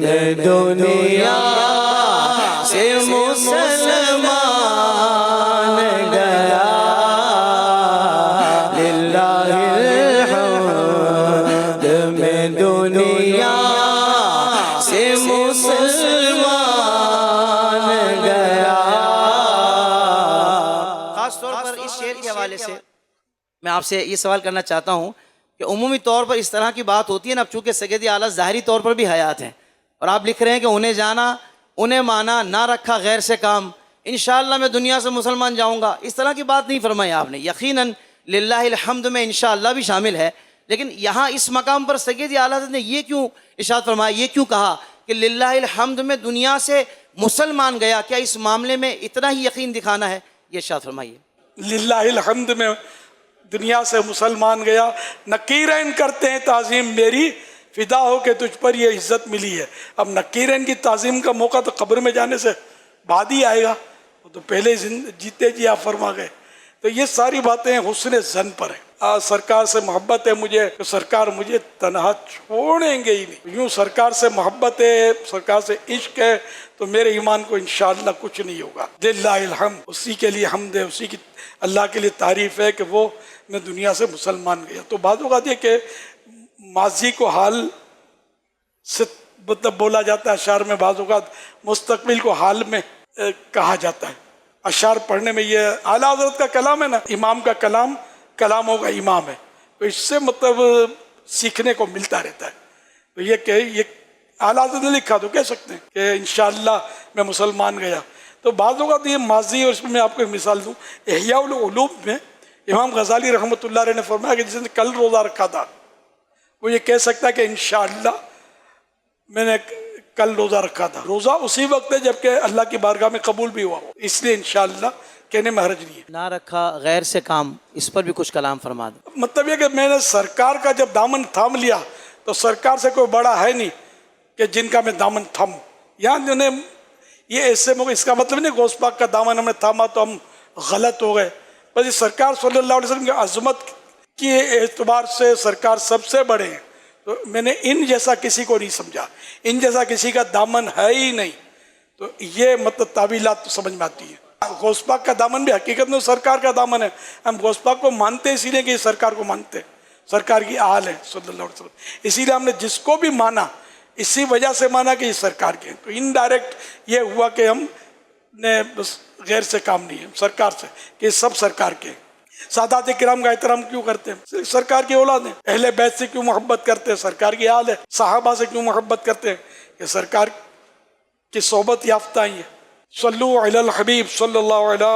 دنیا سے مسلمان گیا، للہ الحمد میں دنیا سے مسلمان گیا۔ خاص طور پر اس شعر کے حوالے سے میں آپ سے یہ سوال کرنا چاہتا ہوں کہ عمومی طور پر اس طرح کی بات ہوتی ہے نا، اب چونکہ سید اعلیٰ ظاہری طور پر بھی حیات ہیں، اور آپ لکھ رہے ہیں کہ انہیں جانا انہیں مانا نہ رکھا غیر سے کام، انشاءاللہ میں دنیا سے مسلمان جاؤں گا، اس طرح کی بات نہیں فرمائی آپ نے۔ یقیناً للہ الحمد میں انشاءاللہ بھی شامل ہے، لیکن یہاں اس مقام پر سید اعلیٰ حضرت نے یہ کیوں ارشاد فرمایا، یہ کیوں کہا کہ للہ الحمد میں دنیا سے مسلمان گیا؟ کیا اس معاملے میں اتنا ہی یقین دکھانا ہے؟ یہ ارشاد فرمائیے۔ للہ الحمد میں دنیا سے مسلمان گیا، نکیرین کرتے ہیں تعظیم میری، فدا ہو کہ تجھ پر یہ عزت ملی ہے۔ اب نکیرین کی تعظیم کا موقع تو قبر میں جانے سے بعد ہی آئے گا، وہ تو پہلے جیتے جی آپ فرما گئے۔ تو یہ ساری باتیں حسن ظن پر ہیں۔ سرکار سے محبت ہے مجھے تو سرکار مجھے تنہا چھوڑیں گے ہی نہیں۔ یوں سرکار سے محبت ہے، سرکار سے عشق ہے تو میرے ایمان کو انشاءاللہ کچھ نہیں ہوگا۔ للہ الحمد، اسی کے لیے حمد ہے، اسی کی اللہ کے لیے تعریف ہے کہ وہ میں دنیا سے مسلمان گیا۔ تو بعض اوقات یہ کہ ماضی کو حال سے مطلب بولا جاتا ہے اشعار میں، بعض اوقات مستقبل کو حال میں کہا جاتا ہے۔ اشعار پڑھنے میں یہ اعلیٰ حضرت کا کلام ہے نا، امام کا کلام کلاموں کا امام ہے، تو اس سے مطلب سیکھنے کو ملتا رہتا ہے۔ تو یہ کہ یہ اعلیٰ حضرت نے لکھا تو کہہ سکتے ہیں کہ انشاءاللہ میں مسلمان گیا۔ تو بعض اوقات یہ ماضی، اور اس میں آپ کو ایک مثال دوں، احیاء العلوم میں امام غزالی رحمۃ اللہ علیہ نے فرمایا کہ جس نے کل روزہ رکھا تھا وہ یہ کہہ سکتا ہے کہ انشاءاللہ میں نے کل روزہ رکھا تھا۔ روزہ اسی وقت ہے جبکہ اللہ کی بارگاہ میں قبول بھی ہوا ہو، اس لیے انشاءاللہ کہنے میں حرج نہیں ہے۔ نہ رکھا غیر سے کام، اس پر بھی کچھ کلام فرما دو۔ مطلب یہ کہ میں نے سرکار کا جب دامن تھام لیا تو سرکار سے کوئی بڑا ہے نہیں کہ جن کا میں دامن تھاموں۔ یہاں انہیں یہ ایسے اس کا مطلب نہیں غوث پاک کا دامن ہم نے تھاما تو ہم غلط ہو گئے، بس سرکار صلی اللہ علیہ وسلم کی عظمت کے اعتبار سے سرکار سب سے بڑے ہیں، تو میں نے ان جیسا کسی کو نہیں سمجھا، ان جیسا کسی کا دامن ہے ہی نہیں۔ تو یہ مطلب تعویلات تو سمجھ میں آتی ہے۔ غوث پاک کا دامن بھی حقیقت میں سرکار کا دامن ہے، ہم غوث پاک کو مانتے اسی لیے کہ یہ سرکار کو مانتے ہیں، سرکار کی آل ہے صلی اللہ علیہ وسلم، اسی لیے ہم نے جس کو بھی مانا اسی وجہ سے مانا کہ یہ سرکار کے ہیں۔ تو انڈائریکٹ یہ ہوا کہ ہم نے بس غیر سے کام نہیں ہے، سرکار سے، کہ سب سرکار کے ہیں۔ سادات کرام کا احترام کیوں کرتے ہیں؟ سرکار کی اولاد ہیں۔ اہل بیت سے کیوں محبت کرتے ہیں؟ سرکار کی آل ہے۔ صحابہ سے کیوں محبت کرتے ہیں؟ کہ سرکار کی صحبت یافتہ ہی ہے۔ صلو علی الحبیب صلی اللہ علیہ